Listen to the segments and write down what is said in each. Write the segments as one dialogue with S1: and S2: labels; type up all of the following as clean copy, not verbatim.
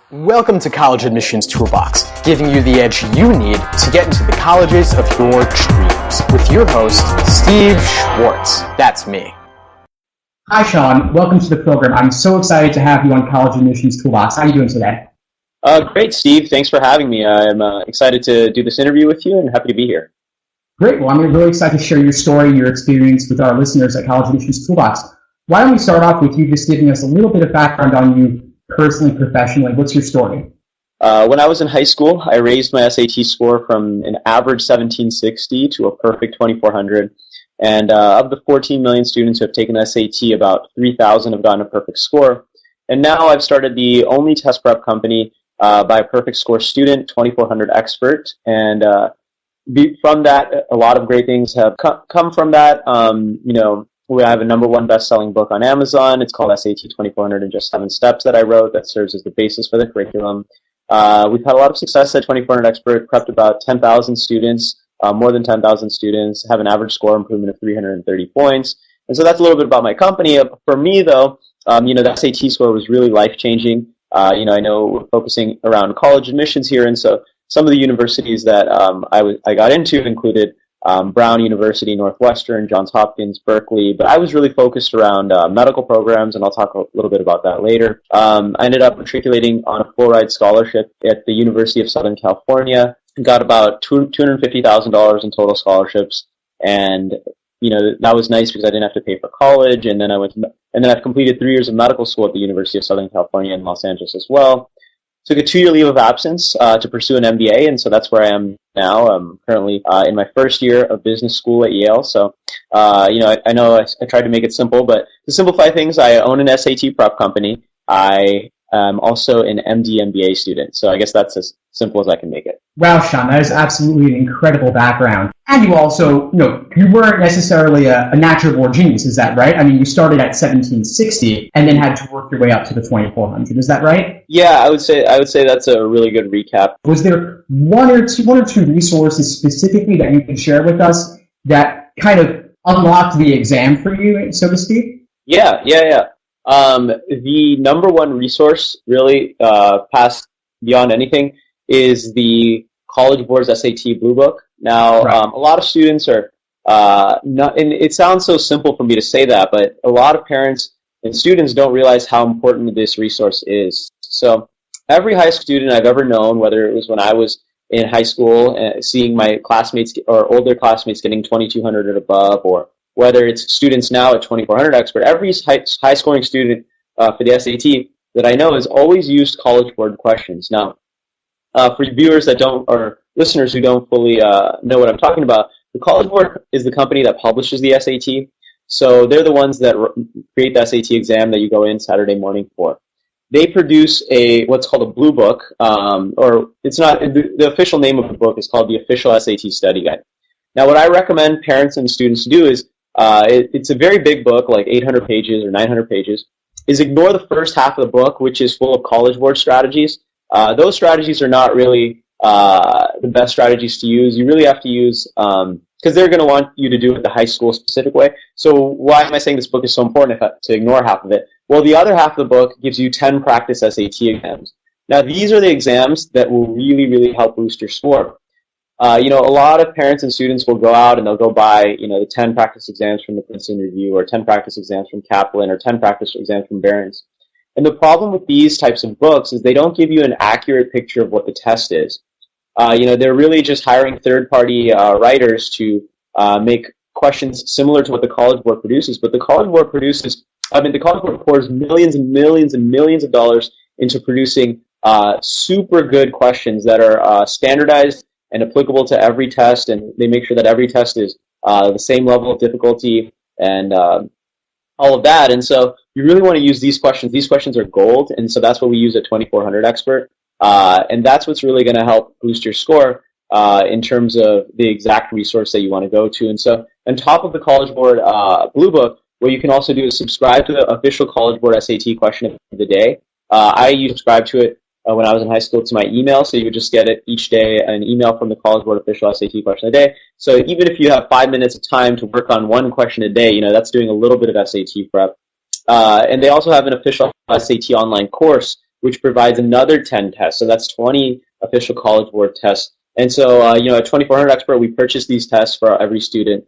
S1: Welcome to College Admissions Toolbox, giving you the edge you need to get into the colleges of your dreams. With your host, Steve Schwartz. That's me.
S2: Hi, Shaan. Welcome to the program. I'm so excited to have you on College Admissions Toolbox. How are you doing today?
S3: Great, Steve. Thanks for having me. I'm excited to do this interview with you and happy to be here.
S2: Great. Well, I'm really excited to share your story, your experience with our listeners at College Admissions Toolbox. Why don't we start off with you just giving us a little bit of background on you personally, professionally. What's your story?
S3: When I was in high school, I raised my SAT score from an average 1760 to a perfect 2400. And of the 14 million students who have taken the SAT, about 3,000 have gotten a perfect score. And now I've started the only test prep company by a perfect score student, 2400 expert. And from that, a lot of great things have come from that. We have a #1 best-selling book on Amazon. It's called SAT 2400 in Just 7 Steps that I wrote that serves as the basis for the curriculum. We've had a lot of success at 2400 Expert, prepped about 10,000 students, more than 10,000 students, have an average score improvement of 330 points. And so that's a little bit about my company. For me, though, the SAT score was really life-changing. I know we're focusing around college admissions here, and so some of the universities that I got into included Brown University, Northwestern, Johns Hopkins, Berkeley, but I was really focused around medical programs, and I'll talk a little bit about that later. I ended up matriculating on a full-ride scholarship at the University of Southern California, got about $250,000 in total scholarships, and that was nice because I didn't have to pay for college, and then I've completed 3 years of medical school at the University of Southern California in Los Angeles as well. Took a 2-year leave of absence to pursue an MBA, and so that's where I am now. I'm currently in my first year of business school at Yale. So, I know I tried to make it simple, but to simplify things, I own an SAT prep company. I am also an MD MBA student. So I guess that's as simple as I can make it.
S2: Wow, Shaan, that is absolutely an incredible background. And you also, you weren't necessarily a natural-born genius, is that right? I mean, you started at 1760 and then had to work your way up to the 2400. Is that right?
S3: Yeah, I would say that's a really good recap.
S2: Was there one or two resources specifically that you can share with us that kind of unlocked the exam for you, so to speak?
S3: Yeah. The #1 resource, really, past beyond anything, is the College Board's SAT Blue Book. Now, right. A lot of students are not, and it sounds so simple for me to say that, but a lot of parents and students don't realize how important this resource is. So every high school student I've ever known, whether it was when I was in high school, seeing my classmates or older classmates getting 2200 and above, or whether it's students now at 2400 Expert, every high-scoring student for the SAT that I know has always used College Board questions. Now, for viewers that don't, or listeners who don't fully know what I'm talking about, the College Board is the company that publishes the SAT. So they're the ones that create the SAT exam that you go in Saturday morning for. They produce what's called a Blue Book, or it's not, the official name of the book is called the Official SAT Study Guide. Now, what I recommend parents and students do is, it's a very big book, like 800 pages or 900 pages, is ignore the first half of the book, which is full of College Board strategies. Those strategies are not really the best strategies to use. You really have to use, because they're going to want you to do it the high school specific way. So why am I saying this book is so important to ignore half of it? Well, the other half of the book gives you 10 practice SAT exams. Now, these are the exams that will really, really help boost your score. A lot of parents and students will go out and they'll go buy, the 10 practice exams from the Princeton Review, or 10 practice exams from Kaplan, or 10 practice exams from Barron's. And the problem with these types of books is they don't give you an accurate picture of what the test is. They're really just hiring third-party writers to make questions similar to what the College Board produces. But the College Board pours millions and millions and millions of dollars into producing super good questions that are standardized and applicable to every test, and they make sure that every test is the same level of difficulty and all of that. And so you really want to use these questions. These questions are gold, and so that's what we use at 2400 Expert. And that's what's really going to help boost your score in terms of the exact resource that you want to go to. And so on top of the College Board Blue Book, what you can also do is subscribe to the official College Board SAT question of the day. I subscribed to it when I was in high school to my email, so you would just get it each day, an email from the College Board official SAT question of the day. So even if you have 5 minutes of time to work on one question a day, that's doing a little bit of SAT prep. And they also have an official SAT online course which provides another 10 tests. So that's 20 official College Board tests. And so, at 2400 Expert, we purchase these tests for every student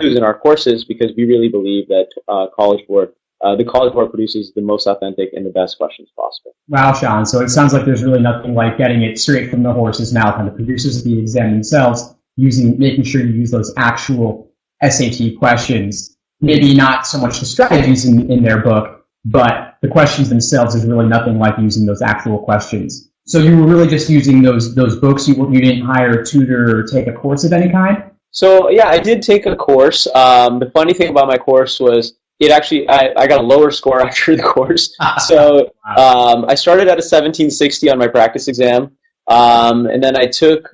S3: who's in our courses because we really believe that the College Board produces the most authentic and the best questions possible.
S2: Wow, Shaan. So it sounds like there's really nothing like getting it straight from the horse's mouth on the producers of the exam themselves, making sure you use those actual SAT questions. Maybe not so much the strategies in their book, but the questions themselves is really nothing like using those actual questions. So you were really just using those books. You didn't hire a tutor or take a course of any kind?
S3: So yeah, I did take a course. The funny thing about my course was I got a lower score after the course. So I started at a 1760 on my practice exam, and then I took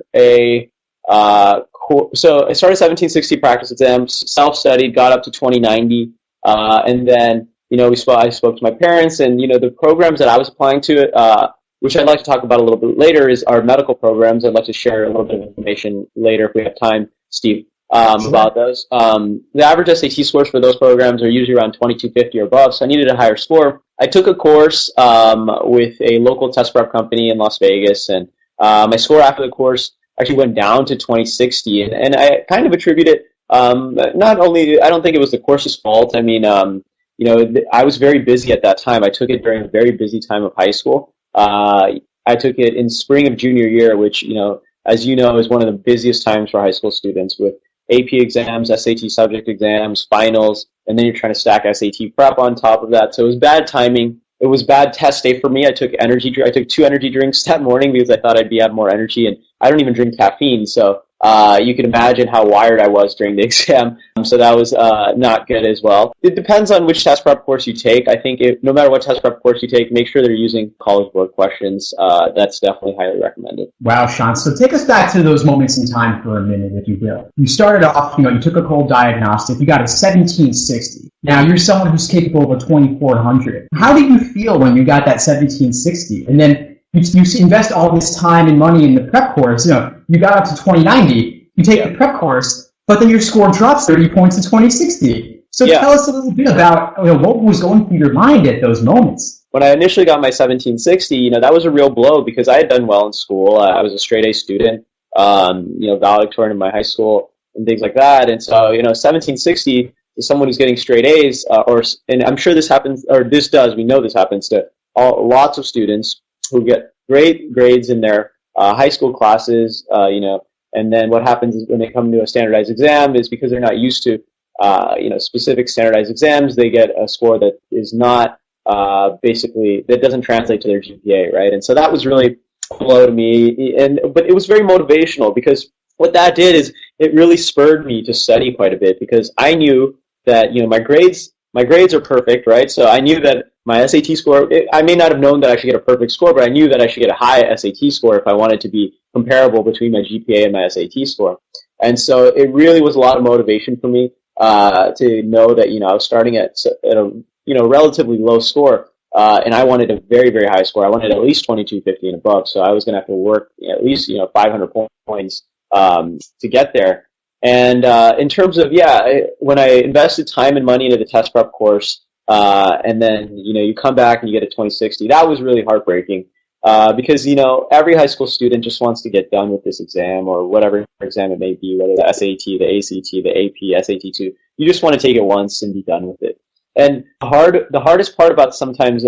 S3: so I started 1760 practice exams, self-studied, got up to 2090, and then I spoke to my parents, and the programs that I was applying to, which I'd like to talk about a little bit later, is our medical programs. I'd like to share a little bit of information later if we have time, Steve, about those. The average SAT scores for those programs are usually around 2250 or above, so I needed a higher score. I took a course with a local test prep company in Las Vegas, and my score after the course actually went down to 2060, and I kind of attribute it, not only, I don't think it was the course's fault. I mean, I was very busy at that time. I took it during a very busy time of high school. I took it in spring of junior year, which, as you know, is one of the busiest times for high school students with AP exams, SAT subject exams, finals, and then you're trying to stack SAT prep on top of that. So it was bad timing. It was bad test day for me. I took 2 energy drinks that morning because I thought I'd have more energy, and I don't even drink caffeine. So you can imagine how wired I was during the exam. So that was not good as well. It depends on which test prep course you take. I think no matter what test prep course you take, make sure they're using College Board questions. That's definitely highly recommended.
S2: Wow, Shaan. So take us back to those moments in time for a minute, if you will. You started off, you took a cold diagnostic. You got a 1760. Now you're someone who's capable of a 2400. How did you feel when you got that 1760? And then you invest all this time and money in the prep course. You got up to 2090. You take the prep course, but then your score drops 30 points to 2060. So tell us a little bit about what was going through your mind at those moments.
S3: When I initially got my 1760, that was a real blow because I had done well in school. I was a straight A student, valedictorian in my high school and things like that. And so, 1760 to someone who's getting straight A's, and I'm sure this happens, or this does, we know this happens to lots of students who get great grades in their high school classes, and then what happens is when they come to a standardized exam is because they're not used to, specific standardized exams, they get a score that is not that doesn't translate to their GPA, right? And so that was really a blow to me, but it was very motivational because what that did is it really spurred me to study quite a bit because I knew that, my grades are perfect, right? So I knew that my SAT score, I may not have known that I should get a perfect score, but I knew that I should get a high SAT score if I wanted to be comparable between my GPA and my SAT score. And so it really was a lot of motivation for me to know that, I was starting at a relatively low score, and I wanted a very, very high score. I wanted at least 2250 and above, so I was going to have to work at least 500 points to get there. And in terms of, when I invested time and money into the test prep course, and then, you come back and you get a 2060, that was really heartbreaking because, every high school student just wants to get done with this exam or whatever exam it may be, whether the SAT, the ACT, the AP, SAT2. You just want to take it once and be done with it. And the hardest part about sometimes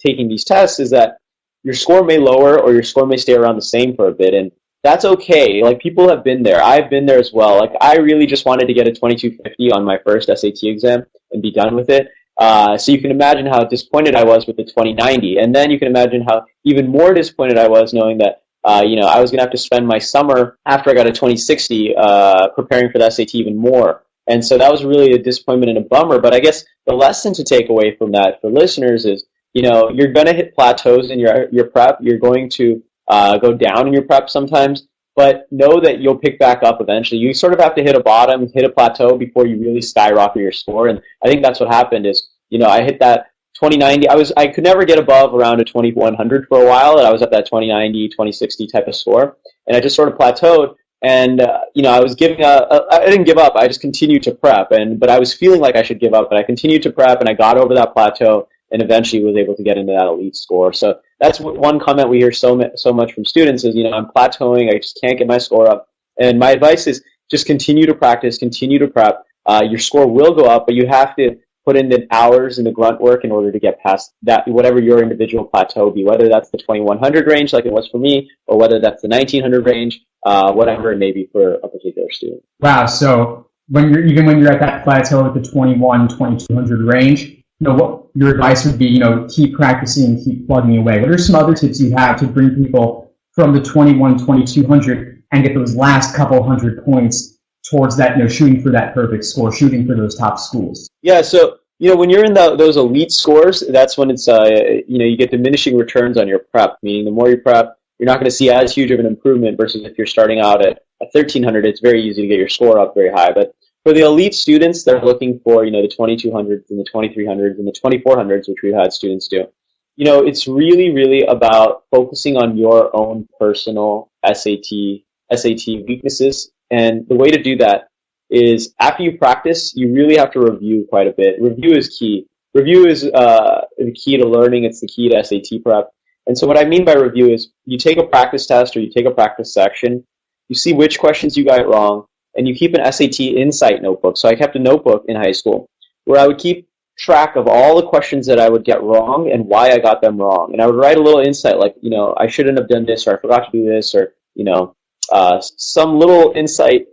S3: taking these tests is that your score may lower or your score may stay around the same for a bit, and that's okay. Like, people have been there. I've been there as well. Like, I really just wanted to get a 2250 on my first SAT exam and be done with it. So you can imagine how disappointed I was with the 2090. And then you can imagine how even more disappointed I was knowing that, I was going to have to spend my summer after I got a 2060 preparing for the SAT even more. And so that was really a disappointment and a bummer. But I guess the lesson to take away from that for listeners is, you're going to hit plateaus in your prep. You're going to go down in your prep sometimes, but know that you'll pick back up eventually. You sort of have to hit a bottom, hit a plateau before you really skyrocket your score. And I think that's what happened is, I hit that 2090. I could never get above around a 2100 for a while, and I was at that 2090, 2060 type of score. And I just sort of plateaued. And, I was I didn't give up. I just continued to prep. But I was feeling like I should give up, but I continued to prep and I got over that plateau. and eventually was able to get into that elite score. So that's one comment we hear so much from students is, I'm plateauing, I just can't get my score up. And my advice is just continue to practice, continue to prep. Your score will go up, but you have to put in the hours and the grunt work in order to get past that, whatever your individual plateau be, whether that's the 2100 range like it was for me, or whether that's the 1900 range, whatever it may be for a particular student.
S2: Wow, so when you're at that plateau at the 2200 range, what your advice would be, keep practicing, keep plugging away. What are some other tips you have to bring people from the 2200 and get those last couple hundred points towards that, shooting for that perfect score, shooting for those top schools?
S3: Yeah, so, when you're in those elite scores, that's when it's, you get diminishing returns on your prep, meaning the more you prep, you're not going to see as huge of an improvement versus if you're starting out at 1300, it's very easy to get your score up very high. But for the elite students, they're looking for, the 2200s and the 2300s and the 2400s, which we've had students do. It's really, really about focusing on your own personal SAT weaknesses. And the way to do that is after you practice, you really have to review quite a bit. Review is key. Review is the key to learning. It's the key to SAT prep. And so what I mean by review is you take a practice test or you take a practice section, you see which questions you got wrong, and you keep an SAT Insight notebook. So I kept a notebook in high school where I would keep track of all the questions that I would get wrong and why I got them wrong. And I would write a little insight like, I shouldn't have done this, or I forgot to do this, or, some little insight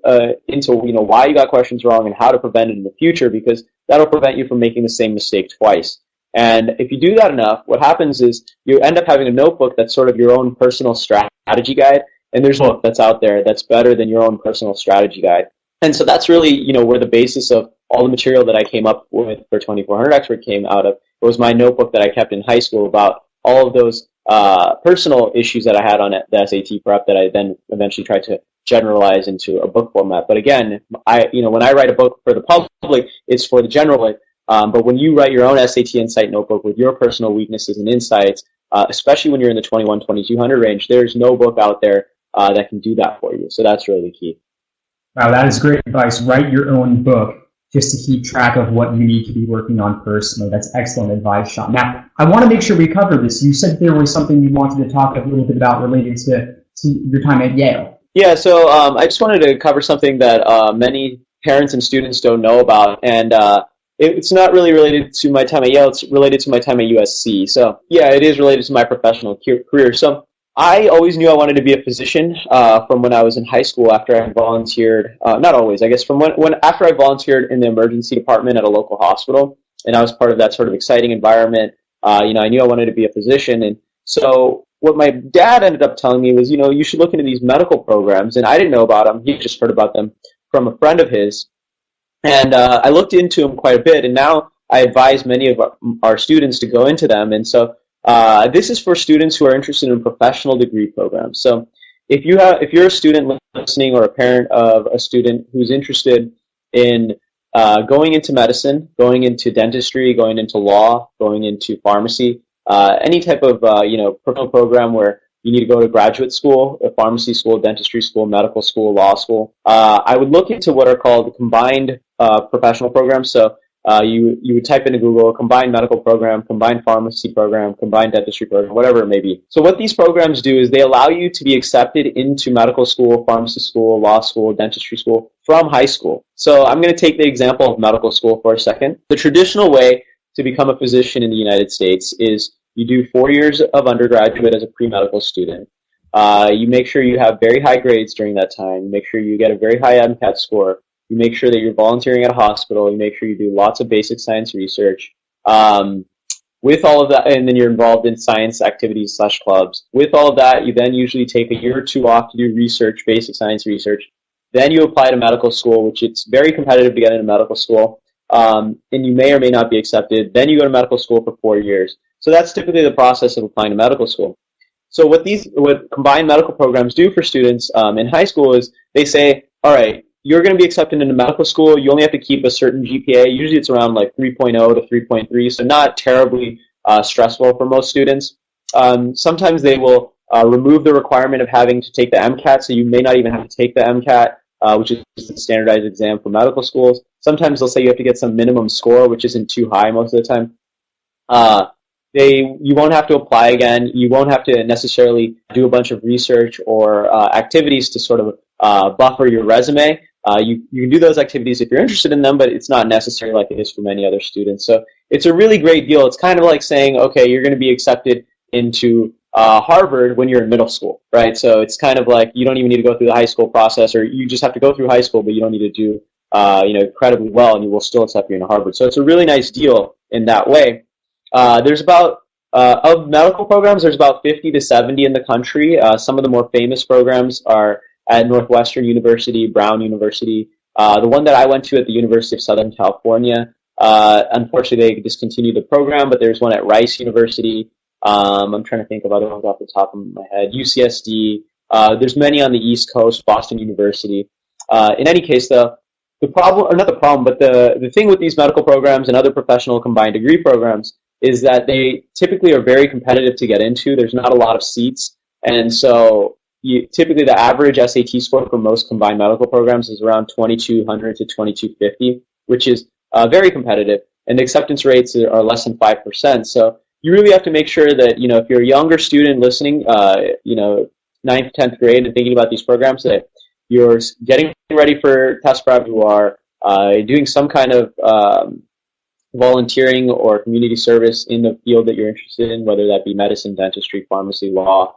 S3: into, why you got questions wrong and how to prevent it in the future, because that'll prevent you from making the same mistake twice. And if you do that enough, what happens is you end up having a notebook that's sort of your own personal strategy guide. And there's a book that's out there that's better than your own personal strategy guide. And so that's really, where the basis of all the material that I came up with for 2400 Expert came out of. It was my notebook that I kept in high school about all of those personal issues that I had on the SAT prep that I then eventually tried to generalize into a book format. But again, when I write a book for the public, it's for the general. But when you write your own SAT Insight notebook with your personal weaknesses and insights, especially when you're in the 2200 range, there's no book out there that can do that for you. So that's really the key.
S2: Wow, that is great advice. Write your own book just to keep track of what you need to be working on personally. That's excellent advice, Shaan. Now, I want to make sure we cover this. You said there was something you wanted to talk a little bit about related to your time at Yale.
S3: Yeah, so I just wanted to cover something that many parents and students don't know about, and it's not really related to my time at Yale, it's related to my time at USC. So, yeah, it is related to my professional career. So, I always knew I wanted to be a physician from when I was in high school after I volunteered. Not always, I guess, from after I volunteered in the emergency department at a local hospital, and I was part of that sort of exciting environment. I knew I wanted to be a physician, and so what my dad ended up telling me was, you should look into these medical programs, and I didn't know about them. He just heard about them from a friend of his, and I looked into them quite a bit, and now I advise many of our students to go into them, and so this is for students who are interested in professional degree programs. So if you're a student listening or a parent of a student who's interested in going into medicine, going into dentistry, going into law, going into pharmacy, any type of professional program where you need to go to graduate school, a pharmacy school, dentistry school, medical school, law school, I would look into what are called combined professional programs. So you would type into Google, combined medical program, combined pharmacy program, combined dentistry program, whatever it may be. So what these programs do is they allow you to be accepted into medical school, pharmacy school, law school, dentistry school from high school. So I'm going to take the example of medical school for a second. The traditional way to become a physician in the United States is you do 4 years of undergraduate as a pre-medical student. You make sure you have very high grades during that time. You make sure you get a very high MCAT score. You make sure that you're volunteering at a hospital. You make sure you do lots of basic science research. With all of that, and then you're involved in science activities / clubs. With all of that, you then usually take a year or two off to do research, basic science research. Then you apply to medical school, which it's very competitive to get into medical school. And you may or may not be accepted. Then you go to medical school for 4 years. So that's typically the process of applying to medical school. So what combined medical programs do for students in high school is they say, all right, you're going to be accepted into medical school. You only have to keep a certain GPA. Usually it's around like 3.0 to 3.3, so not terribly stressful for most students. Sometimes they will remove the requirement of having to take the MCAT, so you may not even have to take the MCAT, which is the standardized exam for medical schools. Sometimes they'll say you have to get some minimum score, which isn't too high most of the time. You won't have to apply again. You won't have to necessarily do a bunch of research or activities to sort of buffer your resume. You can do those activities if you're interested in them, but it's not necessary like it is for many other students. So it's a really great deal. It's kind of like saying, okay, you're going to be accepted into Harvard when you're in middle school, right? So it's kind of like you don't even need to go through the high school process, or you just have to go through high school, but you don't need to do incredibly well, and you will still accept you into Harvard. So it's a really nice deal in that way. There's about of medical programs, there's about 50 to 70 in the country. Some of the more famous programs are at Northwestern University, Brown University. The one that I went to at the University of Southern California, unfortunately they discontinued the program, but there's one at Rice University. I'm trying to think of other ones off the top of my head. UCSD. There's many on the East Coast, Boston University. In any case, though, the problem, or not the problem, but the thing with these medical programs and other professional combined degree programs is that they typically are very competitive to get into. There's not a lot of seats. And so typically the average SAT score for most combined medical programs is around 2,200 to 2,250, which is very competitive. And the acceptance rates are less than 5%. So you really have to make sure that, if you're a younger student listening, 9th, 10th grade and thinking about these programs, that you're getting ready for test prep, you are doing some kind of volunteering or community service in the field that you're interested in, whether that be medicine, dentistry, pharmacy, law,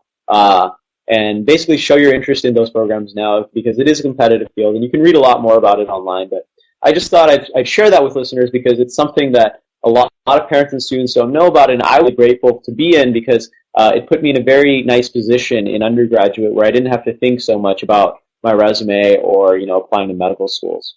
S3: and basically show your interest in those programs now, because it is a competitive field, and you can read a lot more about it online. But I just thought I'd share that with listeners because it's something that a lot of parents and students don't know about, and I was grateful to be in because it put me in a very nice position in undergraduate where I didn't have to think so much about my resume or applying to medical schools.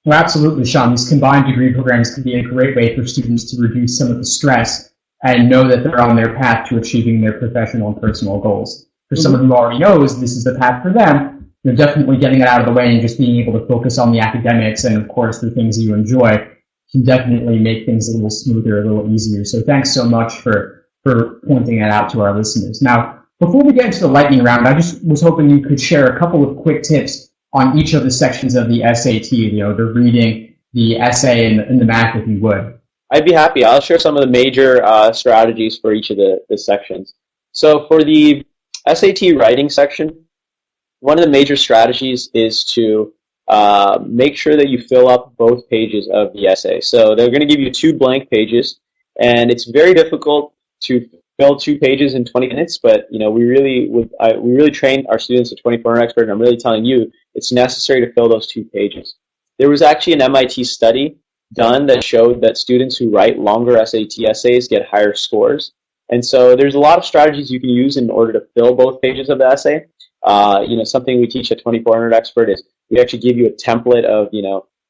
S2: Well, absolutely, Shaan. These combined degree programs can be a great way for students to reduce some of the stress and know that they're on their path to achieving their professional and personal goals. For someone who already knows this is the path for them, definitely getting it out of the way and just being able to focus on the academics and, of course, the things that you enjoy can definitely make things a little smoother, a little easier. So thanks so much for pointing that out to our listeners. Now, before we get into the lightning round, I just was hoping you could share a couple of quick tips on each of the sections of the SAT, the reading, the essay, and the math, if you would.
S3: I'd be happy. I'll share some of the major strategies for each of the sections. So for the SAT writing section, one of the major strategies is to make sure that you fill up both pages of the essay. So they're going to give you 2 blank pages, and it's very difficult to fill 2 pages in 20 minutes, but we really train our students at 2400 Expert, and I'm really telling you it's necessary to fill those 2 pages. There was actually an MIT study done that showed that students who write longer SAT essays get higher scores. And so there's a lot of strategies you can use in order to fill both pages of the essay. Something we teach at 2400 Expert is we actually give you a template of,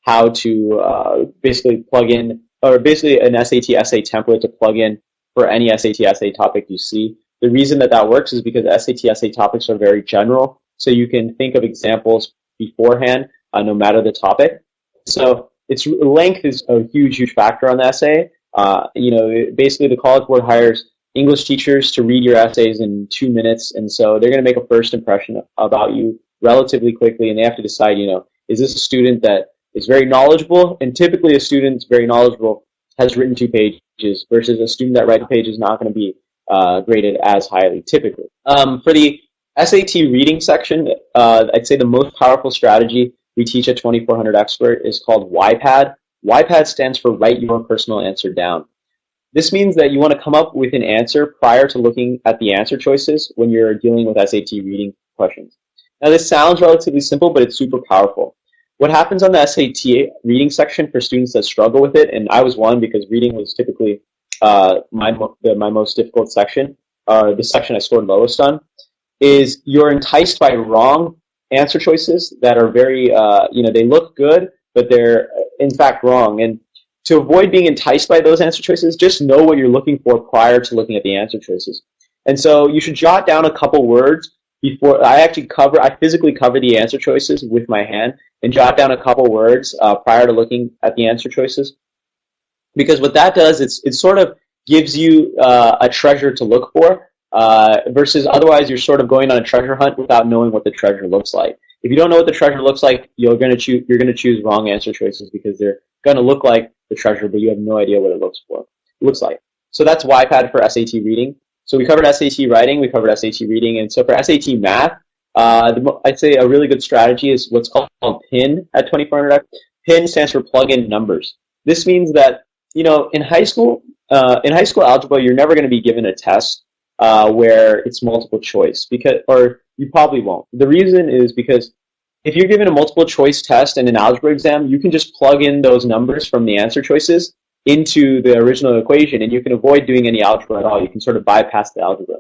S3: how to basically plug in, or basically an SAT essay template to plug in for any SAT essay topic you see. The reason that works is because SAT essay topics are very general, so you can think of examples beforehand, no matter the topic. So its length is a huge factor on the essay. Basically the College Board hires English teachers to read your essays in 2 minutes, and so they're going to make a first impression about you relatively quickly, and they have to decide, is this a student that is very knowledgeable? And typically a student that's very knowledgeable has written 2 pages versus a student that writes a page is not going to be graded as highly typically. For the SAT reading section, I'd say the most powerful strategy we teach at 2400 Expert is called YPAD. YPAD stands for Write Your Personal Answer Down. This means that you want to come up with an answer prior to looking at the answer choices when you're dealing with SAT reading questions. Now this sounds relatively simple, but it's super powerful. What happens on the SAT reading section for students that struggle with it, and I was one because reading was typically my most difficult section, the section I scored lowest on, is you're enticed by wrong answer choices that are very, they look good, but they're in fact wrong. And to avoid being enticed by those answer choices, just know what you're looking for prior to looking at the answer choices. And so you should jot down a couple words before I physically cover the answer choices with my hand and jot down a couple words prior to looking at the answer choices. Because what that does, it sort of gives you a treasure to look for, versus otherwise you're sort of going on a treasure hunt without knowing what the treasure looks like. If you don't know what the treasure looks like, you're going to choose wrong answer choices because they're going to look like the treasure, but you have no idea what it looks like. So that's YPAD for SAT reading. So we covered SAT writing, we covered SAT reading, and so for SAT math, I'd say a really good strategy is what's called PIN at 2400X. PIN stands for plug-in numbers. This means that, in high school algebra, you're never going to be given a test where it's multiple choice, or you probably won't. The reason is because if you're given a multiple choice test in an algebra exam, you can just plug in those numbers from the answer choices into the original equation, and you can avoid doing any algebra at all. You can sort of bypass the algebra.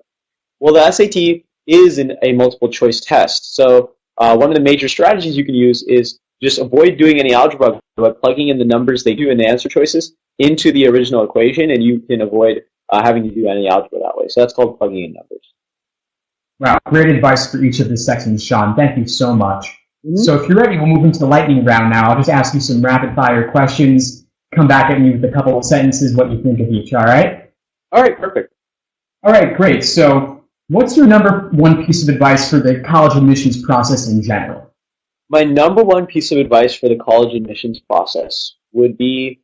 S3: Well, the SAT is a multiple choice test. So one of the major strategies you can use is just avoid doing any algebra by plugging in the numbers they do in the answer choices into the original equation, and you can avoid having to do any algebra that way. So that's called plugging in numbers.
S2: Wow, great advice for each of the sections, Shaan. Thank you so much. Mm-hmm. So if you're ready, we'll move into the lightning round now. I'll just ask you some rapid-fire questions. Come back at me with a couple of sentences, what you think of each, all right?
S3: All right, perfect.
S2: All right, great. So what's your number one piece of advice for the college admissions process in general?
S3: My number one piece of advice for the college admissions process would be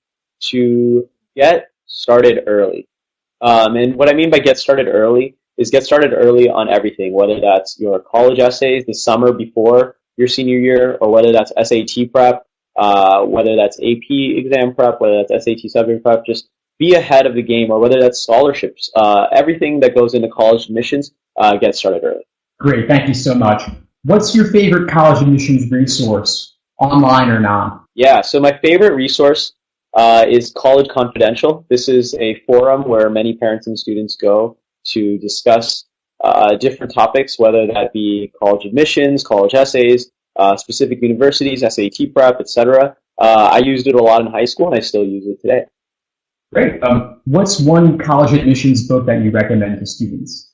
S3: to get started early. And what I mean by get started early is get started early on everything, whether that's your college essays the summer before your senior year, or whether that's SAT prep, whether that's AP exam prep, whether that's SAT subject prep. Just be ahead of the game, or whether that's scholarships. Everything that goes into college admissions, get started early.
S2: Great, thank you so much. What's your favorite college admissions resource, online or not?
S3: Yeah, so my favorite resource is College Confidential. This is a forum where many parents and students go to discuss different topics, whether that be college admissions, college essays, specific universities, SAT prep, etc. I used it a lot in high school, and I still use it today.
S2: Great. What's one college admissions book that you recommend to students?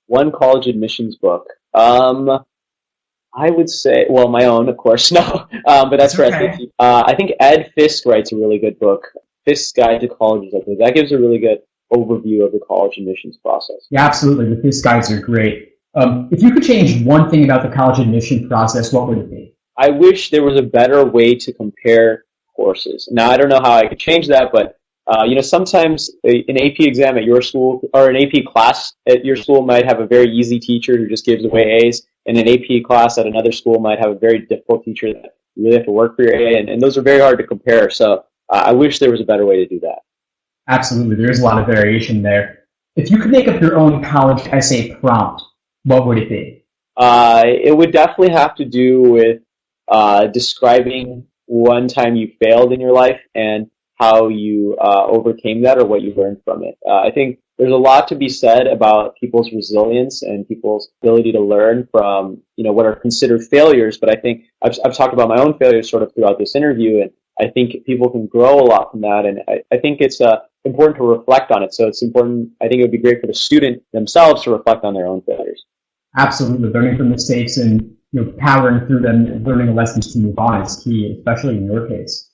S3: One college admissions book. I would say, well, my own, of course, no, but that's for SAT. I think Ed Fisk writes a really good book, Fisk's Guide to Colleges. I think that gives a really good overview of the college admissions process.
S2: Yeah, absolutely. The Fisk guides are great. If you could change one thing about the college admission process, what would it be? I
S3: wish there was a better way to compare courses. Now, I don't know how I could change that, but sometimes an AP exam at your school or an AP class at your school might have a very easy teacher who just gives away A's, and an AP class at another school might have a very difficult teacher that you really have to work for your A, and those are very hard to compare. So I wish there was a better way to do that. Absolutely. There is a lot of variation there. If you could make up your own college essay prompt, what would it be? It would definitely have to do with describing one time you failed in your life and how you overcame that or what you learned from it. I think there's a lot to be said about people's resilience and people's ability to learn from, what are considered failures. But I think I've talked about my own failures sort of throughout this interview, and I think people can grow a lot from that. And I think it's important to reflect on it. So it's important. I think it would be great for the student themselves to reflect on their own failures. Absolutely. Learning from mistakes and powering through them and learning the lessons to move on is key, especially in your case.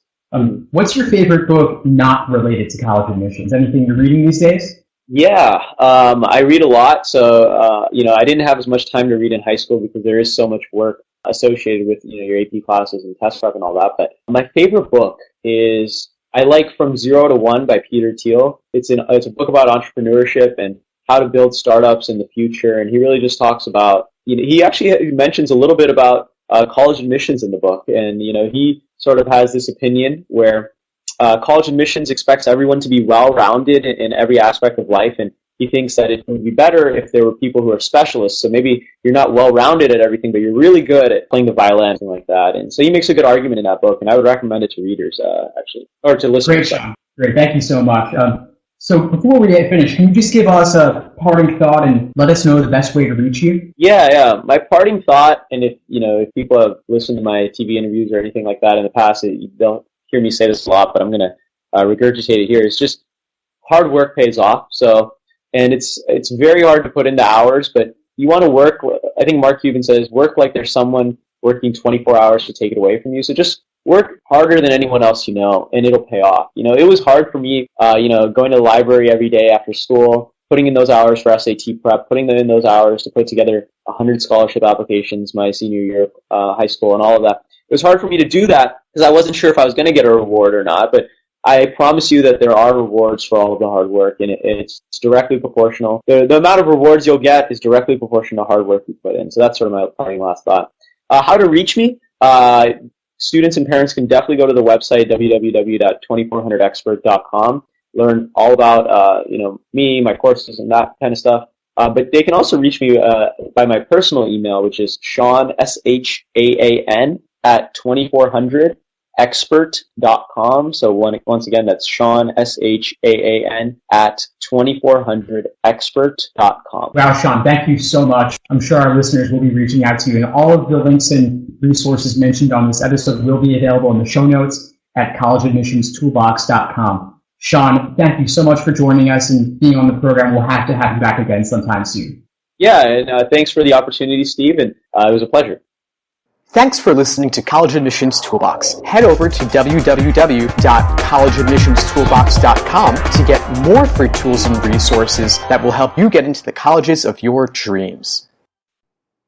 S3: What's your favorite book not related to college admissions? Anything you're reading these days? Yeah, I read a lot. So, I didn't have as much time to read in high school because there is so much work associated with, your AP classes and test prep and all that. But my favorite book is, I like From Zero to One by Peter Thiel. It's a book about entrepreneurship and how to build startups in the future. And he really just talks about, he actually mentions a little bit about college admissions in the book. And, he sort of has this opinion where college admissions expects everyone to be well-rounded in every aspect of life, and he thinks that it would be better if there were people who are specialists. So maybe you're not well-rounded at everything, but you're really good at playing the violin, something like that. And so he makes a good argument in that book, and I would recommend it to readers, actually, or to listeners. Great, Shaan. Great, thank you so much. So before we get finished, can you just give us a parting thought and let us know the best way to reach you? Yeah. My parting thought, and if people have listened to my TV interviews or anything like that in the past, you don't hear me say this a lot, but I'm going to regurgitate it here. It's just hard work pays off. And it's very hard to put into hours, but you want to work. I think Mark Cuban says, work like there's someone working 24 hours to take it away from you. So just work harder than anyone else and it'll pay off. It was hard for me, going to the library every day after school, putting in those hours for SAT prep, putting in those hours to put together 100 scholarship applications my senior year of high school and all of that. It was hard for me to do that because I wasn't sure if I was going to get a reward or not, but I promise you that there are rewards for all of the hard work, and it's directly proportional. The amount of rewards you'll get is directly proportional to hard work you put in. So that's sort of my parting last thought. How to reach me? Students and parents can definitely go to the website, www.2400expert.com, learn all about me, my courses, and that kind of stuff. But they can also reach me by my personal email, which is Shaan, Shaan, at 2400expert.com. So once again, that's Shaan, Shaan, at 2400expert.com.
S2: Wow, Shaan, thank you so much. I'm sure our listeners will be reaching out to you, and all of the links and resources mentioned on this episode will be available in the show notes at collegeadmissionstoolbox.com. Shaan, thank you so much for joining us and being on the program. We'll have to have you back again sometime soon.
S3: Yeah, and thanks for the opportunity, Steve, and it was a pleasure.
S1: Thanks for listening to College Admissions Toolbox. Head over to www.collegeadmissionstoolbox.com to get more free tools and resources that will help you get into the colleges of your dreams.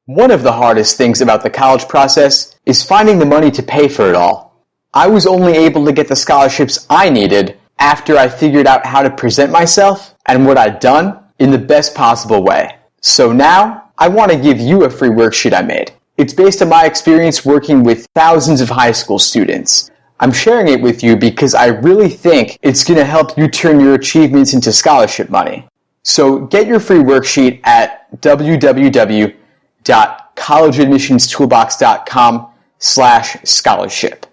S1: One of the hardest things about the college process is finding the money to pay for it all. I was only able to get the scholarships I needed after I figured out how to present myself and what I'd done in the best possible way. So now, I want to give you a free worksheet I made. It's based on my experience working with thousands of high school students. I'm sharing it with you because I really think it's going to help you turn your achievements into scholarship money. So get your free worksheet at www.collegeadmissionstoolbox.com/scholarship.